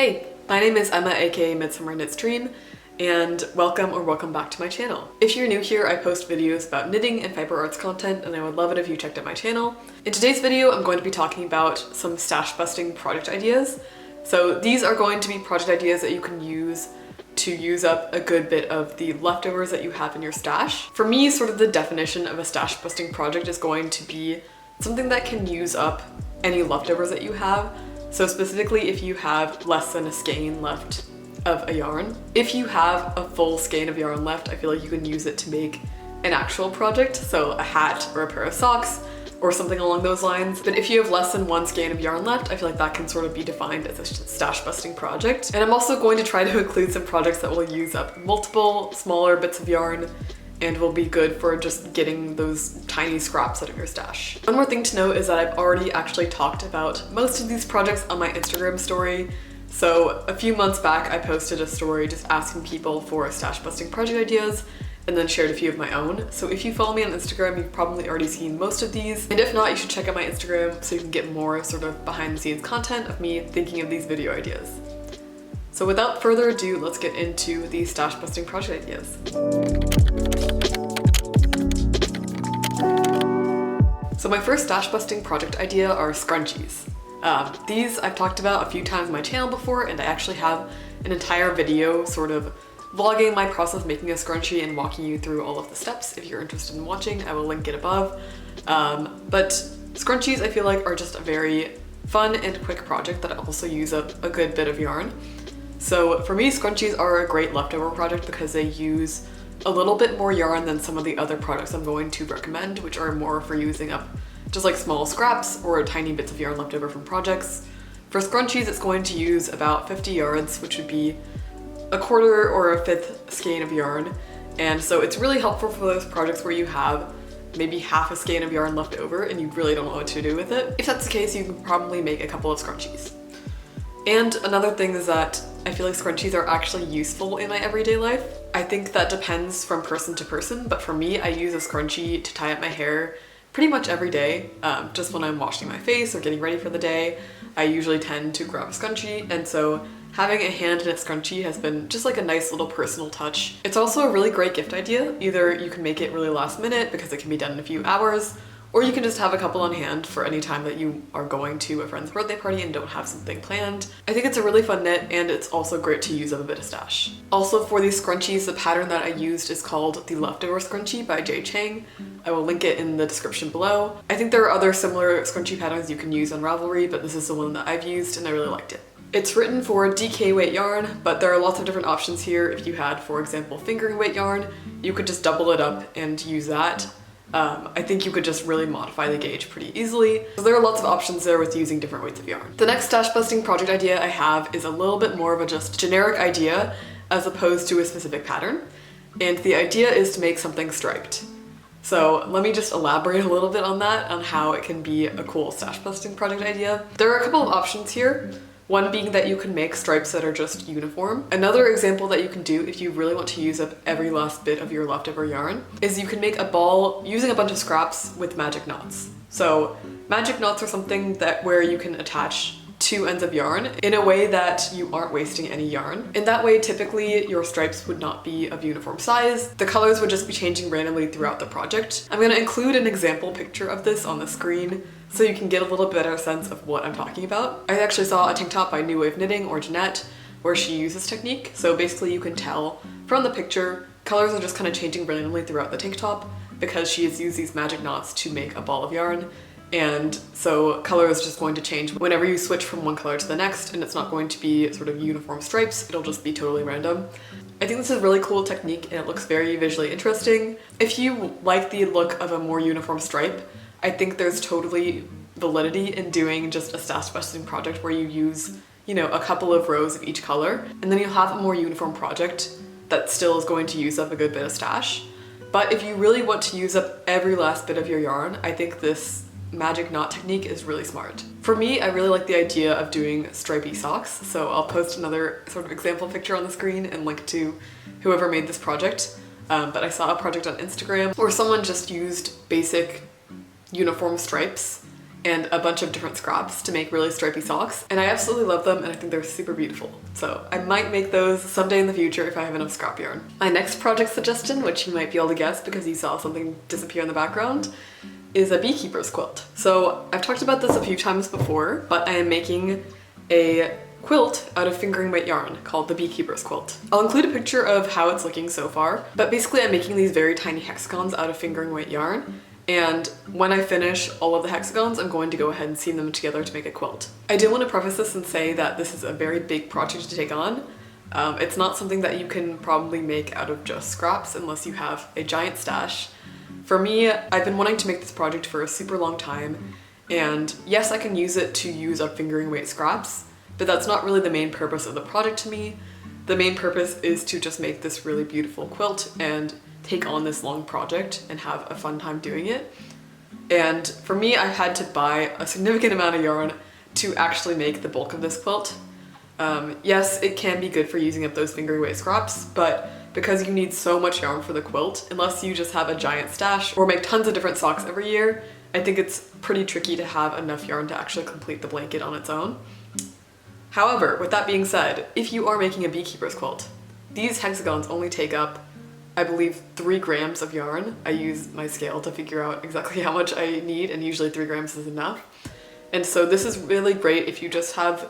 Hey, my name is Emma, aka Midsummer Knits Dream, and welcome back to my channel. If you're new here, I post videos about knitting and fiber arts content, and I would love it if you checked out my channel. In today's video, I'm going to be talking about some stash busting project ideas. So these are going to be project ideas that you can use to use up a good bit of the leftovers that you have in your stash. For me, sort of the definition of a stash busting project is going to be something that can use up any leftovers that you have. So specifically if you have less than a skein left of a yarn. If you have a full skein of yarn left, I feel like you can use it to make an actual project, so a hat or a pair of socks or something along those lines. But if you have less than one skein of yarn left, I feel like that can sort of be defined as a stash busting project. And I'm also going to try to include some projects that will use up multiple smaller bits of yarn and will be good for just getting those tiny scraps out of your stash. One more thing to note is that I've already actually talked about most of these projects on my Instagram story. So a few months back, I posted a story just asking people for stash busting project ideas and then shared a few of my own. So if you follow me on Instagram, you've probably already seen most of these. And if not, you should check out my Instagram so you can get more sort of behind the scenes content of me thinking of these video ideas. So without further ado, let's get into the stash busting project ideas. So my first stash busting project idea are scrunchies. These I've talked about a few times on my channel before, and I actually have an entire video sort of vlogging my process of making a scrunchie and walking you through all of the steps. If you're interested in watching, I will link it above. But scrunchies I feel like are just a very fun and quick project that also use up a good bit of yarn. So for me, scrunchies are a great leftover project because they use a little bit more yarn than some of the other products I'm going to recommend, which are more for using up just like small scraps or tiny bits of yarn left over from projects. For scrunchies, it's going to use about 50 yards, which would be a quarter or a fifth skein of yarn. And so it's really helpful for those projects where you have maybe half a skein of yarn left over and you really don't know what to do with it. If that's the case, you can probably make a couple of scrunchies. And another thing is that I feel like scrunchies are actually useful in my everyday life. I think that depends from person to person, but for me, I use a scrunchie to tie up my hair pretty much every day. Just when I'm washing my face or getting ready for the day, I usually tend to grab a scrunchie, and so having a hand-knit scrunchie has been just like a nice little personal touch. It's also a really great gift idea. Either you can make it really last minute because it can be done in a few hours, or you can just have a couple on hand for any time that you are going to a friend's birthday party and don't have something planned. I think it's a really fun knit, and it's also great to use up a bit of stash. Also for these scrunchies, the pattern that I used is called the Leftover Scrunchie by Jay Chang. I will link it in the description below. I think there are other similar scrunchie patterns you can use on Ravelry, but this is the one that I've used and I really liked it. It's written for DK weight yarn, but there are lots of different options here. If you had, for example, fingering weight yarn, you could just double it up and use that. I think you could just really modify the gauge pretty easily. So there are lots of options there with using different weights of yarn. The next stash busting project idea I have is a little bit more of a just generic idea as opposed to a specific pattern. And the idea is to make something striped. So let me just elaborate a little bit on that, on how it can be a cool stash busting project idea. There are a couple of options here. One being that you can make stripes that are just uniform. Another example that you can do if you really want to use up every last bit of your leftover yarn is you can make a ball using a bunch of scraps with magic knots. So magic knots are something that where you can attach two ends of yarn in a way that you aren't wasting any yarn. In that way, typically your stripes would not be of uniform size. The colors would just be changing randomly throughout the project. I'm going to include an example picture of this on the screen so you can get a little better sense of what I'm talking about. I actually saw a tank top by New Wave Knitting, or Jeanette, where she uses this technique. So basically you can tell from the picture, colors are just kind of changing randomly throughout the tank top because she has used these magic knots to make a ball of yarn. And so color is just going to change whenever you switch from one color to the next, and it's not going to be sort of uniform stripes, it'll just be totally random. I think this is a really cool technique and it looks very visually interesting. If you like the look of a more uniform stripe, I think there's totally validity in doing just a stash busting project where you use, you know, a couple of rows of each color, and then you'll have a more uniform project that still is going to use up a good bit of stash. But if you really want to use up every last bit of your yarn, I think this magic knot technique is really smart. For me, I really like the idea of doing stripy socks, so I'll post another sort of example picture on the screen and link to whoever made this project. But I saw a project on Instagram where someone just used basic uniform stripes and a bunch of different scraps to make really stripy socks, and I absolutely love them and I think they're super beautiful. So I might make those someday in the future if I have enough scrap yarn. My next project suggestion, which you might be able to guess because you saw something disappear in the background, is a beekeeper's quilt. So I've talked about this a few times before, but I am making a quilt out of fingering weight yarn called the beekeeper's quilt. I'll include a picture of how it's looking so far, but basically I'm making these very tiny hexagons out of fingering weight yarn. And when I finish all of the hexagons, I'm going to go ahead and seam them together to make a quilt. I do want to preface this and say that this is a very big project to take on. It's not something that you can probably make out of just scraps unless you have a giant stash. For me, I've been wanting to make this project for a super long time, and yes, I can use it to use up fingering weight scraps, but that's not really the main purpose of the project to me. The main purpose is to just make this really beautiful quilt and take on this long project and have a fun time doing it. And for me, I had to buy a significant amount of yarn to actually make the bulk of this quilt. Yes, it can be good for using up those fingering weight scraps, but because you need so much yarn for the quilt, unless you just have a giant stash or make tons of different socks every year, I think it's pretty tricky to have enough yarn to actually complete the blanket on its own. However, with that being said, if you are making a beekeeper's quilt, these hexagons only take up, I believe, 3 grams of yarn. I use my scale to figure out exactly how much I need, and usually 3 grams is enough. And so this is really great if you just have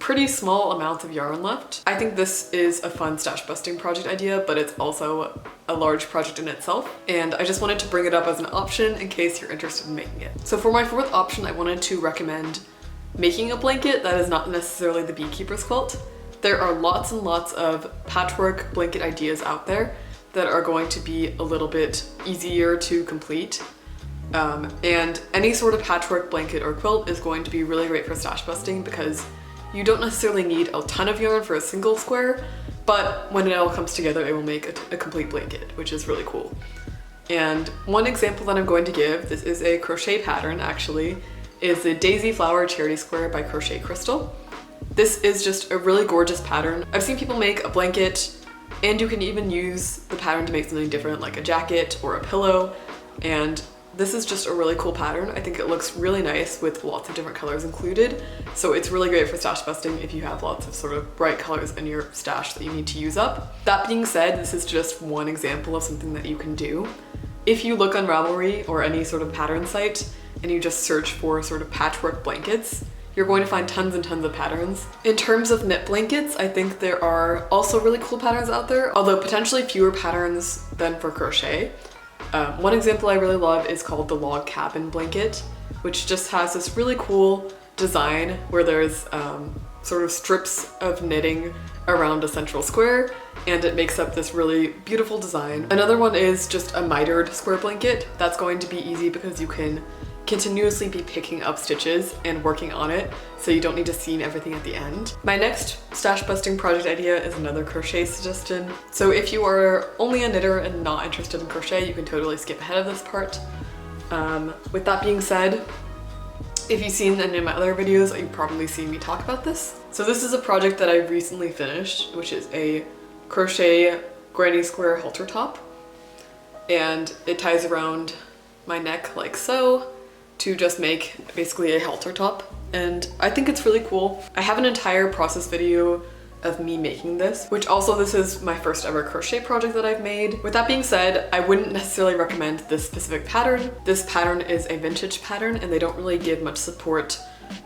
pretty small amounts of yarn left. I think this is a fun stash busting project idea, but it's also a large project in itself, and I just wanted to bring it up as an option in case you're interested in making it. So for my 4th option, I wanted to recommend making a blanket that is not necessarily the beekeeper's quilt. There are lots and lots of patchwork blanket ideas out there that are going to be a little bit easier to complete. And any sort of patchwork blanket or quilt is going to be really great for stash busting because you don't necessarily need a ton of yarn for a single square, but when it all comes together, it will make a complete blanket, which is really cool. And one example that I'm going to give, this is a crochet pattern actually, is the Daisy Flower Charity Square by Crochet Crystal. This is just a really gorgeous pattern. I've seen people make a blanket, and you can even use the pattern to make something different like a jacket or a pillow, and this is just a really cool pattern. I think it looks really nice with lots of different colors included, so it's really great for stash busting if you have lots of sort of bright colors in your stash that you need to use up. That being said, this is just one example of something that you can do. If you look on Ravelry or any sort of pattern site and you just search for sort of patchwork blankets, you're going to find tons and tons of patterns. In terms of knit blankets, I think there are also really cool patterns out there, although potentially fewer patterns than for crochet. One example I really love is called the log cabin blanket, which just has this really cool design where there's sort of strips of knitting around a central square, and it makes up this really beautiful design. Another one is just a mitered square blanket. That's going to be easy because you can continuously be picking up stitches and working on it, so you don't need to seam everything at the end. My next stash busting project idea is another crochet suggestion. So if you are only a knitter and not interested in crochet, you can totally skip ahead of this part. With that being said, if you've seen any of my other videos, you've probably seen me talk about this. So this is a project that I recently finished, which is a crochet granny square halter top, and it ties around my neck like so, to just make basically a halter top, and I think it's really cool. I have an entire process video of me making this, which also this is my first ever crochet project that I've made. With that being said, I wouldn't necessarily recommend this specific pattern. This pattern is a vintage pattern and they don't really give much support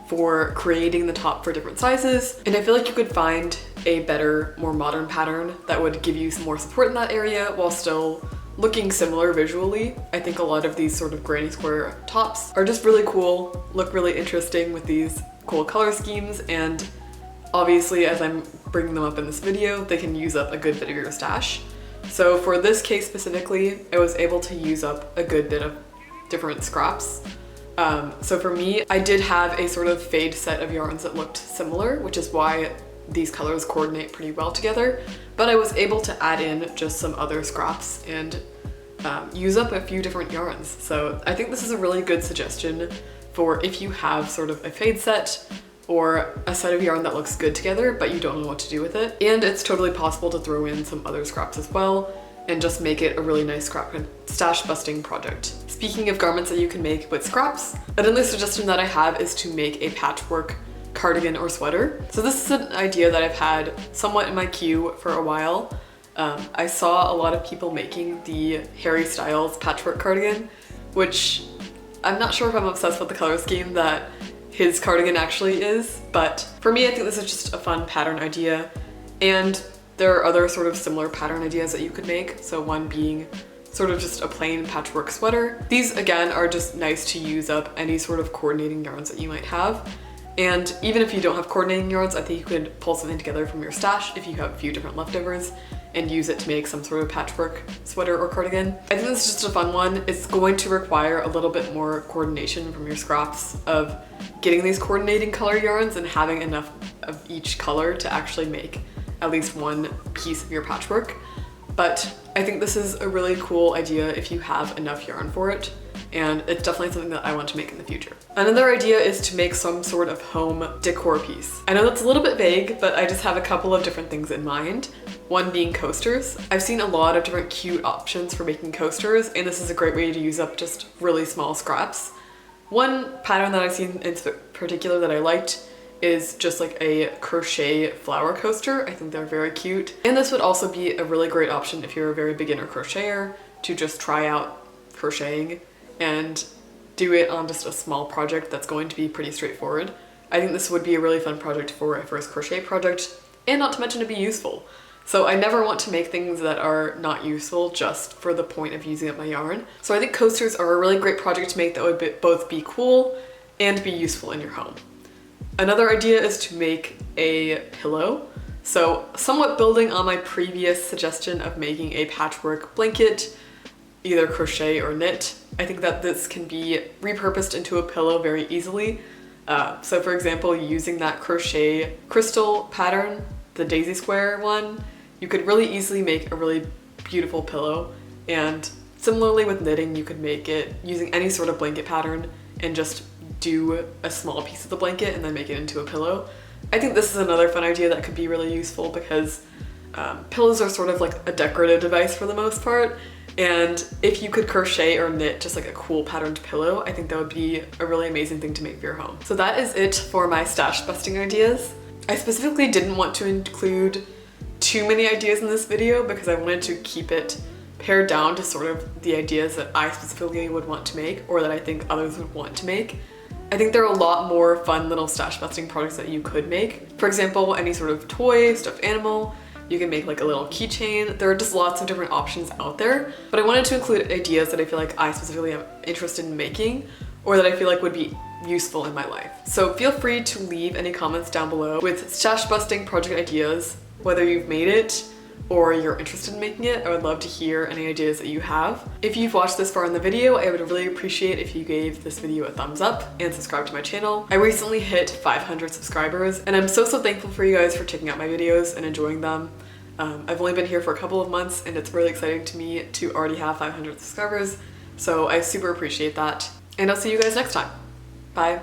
for creating the top for different sizes, and I feel like you could find a better, more modern pattern that would give you some more support in that area while still looking similar visually. I think a lot of these sort of granny square tops are just really cool, look really interesting with these cool color schemes, and obviously as I'm bringing them up in this video, they can use up a good bit of your stash. So for this case specifically, I was able to use up a good bit of different scraps. So for me, I did have a sort of fade set of yarns that looked similar, which is why these colors coordinate pretty well together, but I was able to add in just some other scraps and use up a few different yarns. So I think this is a really good suggestion for if you have sort of a fade set or a set of yarn that looks good together but you don't know what to do with it. And it's totally possible to throw in some other scraps as well and just make it a really nice scrap and stash busting project. Speaking of garments that you can make with scraps, another suggestion that I have is to make a patchwork cardigan or sweater. So this is an idea that I've had somewhat in my queue for a while. I saw a lot of people making the Harry Styles patchwork cardigan, which I'm not sure if I'm obsessed with the color scheme that his cardigan actually is, but for me I think this is just a fun pattern idea, and there are other sort of similar pattern ideas that you could make, so one being sort of just a plain patchwork sweater. These again are just nice to use up any sort of coordinating yarns that you might have. And even if you don't have coordinating yarns, I think you could pull something together from your stash if you have a few different leftovers and use it to make some sort of patchwork sweater or cardigan. I think this is just a fun one. It's going to require a little bit more coordination from your scraps of getting these coordinating color yarns and having enough of each color to actually make at least one piece of your patchwork. But I think this is a really cool idea if you have enough yarn for it, and it's definitely something that I want to make in the future. Another idea is to make some sort of home decor piece. I know that's a little bit vague, but I just have a couple of different things in mind. One being coasters. I've seen a lot of different cute options for making coasters, and this is a great way to use up just really small scraps. One pattern that I've seen in particular that I liked is just like a crochet flower coaster. I think they're very cute. And this would also be a really great option if you're a very beginner crocheter to just try out crocheting and do it on just a small project that's going to be pretty straightforward. I think this would be a really fun project for a first crochet project, and not to mention it'd be useful. So I never want to make things that are not useful just for the point of using up my yarn. So I think coasters are a really great project to make that would both be cool and be useful in your home. Another idea is to make a pillow. So somewhat building on my previous suggestion of making a patchwork blanket, either crochet or knit, I think that this can be repurposed into a pillow very easily. So for example, using that crochet crystal pattern, the daisy square one, you could really easily make a really beautiful pillow. And similarly with knitting, you could make it using any sort of blanket pattern and just do a small piece of the blanket and then make it into a pillow. I think this is another fun idea that could be really useful because pillows are sort of like a decorative device for the most part, and if you could crochet or knit just like a cool patterned pillow, I think that would be a really amazing thing to make for your home. So that is it for my stash busting ideas. I specifically didn't want to include too many ideas in this video because I wanted to keep it pared down to sort of the ideas that I specifically would want to make or that I think others would want to make. I think there are a lot more fun little stash busting projects that you could make. For example, any sort of toy, stuffed animal, you can make like a little keychain. There are just lots of different options out there, but I wanted to include ideas that I feel like I specifically am interested in making or that I feel like would be useful in my life. So feel free to leave any comments down below with stash busting project ideas, whether you've made it or you're interested in making it. I would love to hear any ideas that you have. If you've watched this far in the video, I would really appreciate if you gave this video a thumbs up and subscribe to my channel. I recently hit 500 subscribers and I'm so thankful for you guys for checking out my videos and enjoying them. I've only been here for a couple of months and it's really exciting to me to already have 500 subscribers, so I super appreciate that. And I'll see you guys next time. Bye.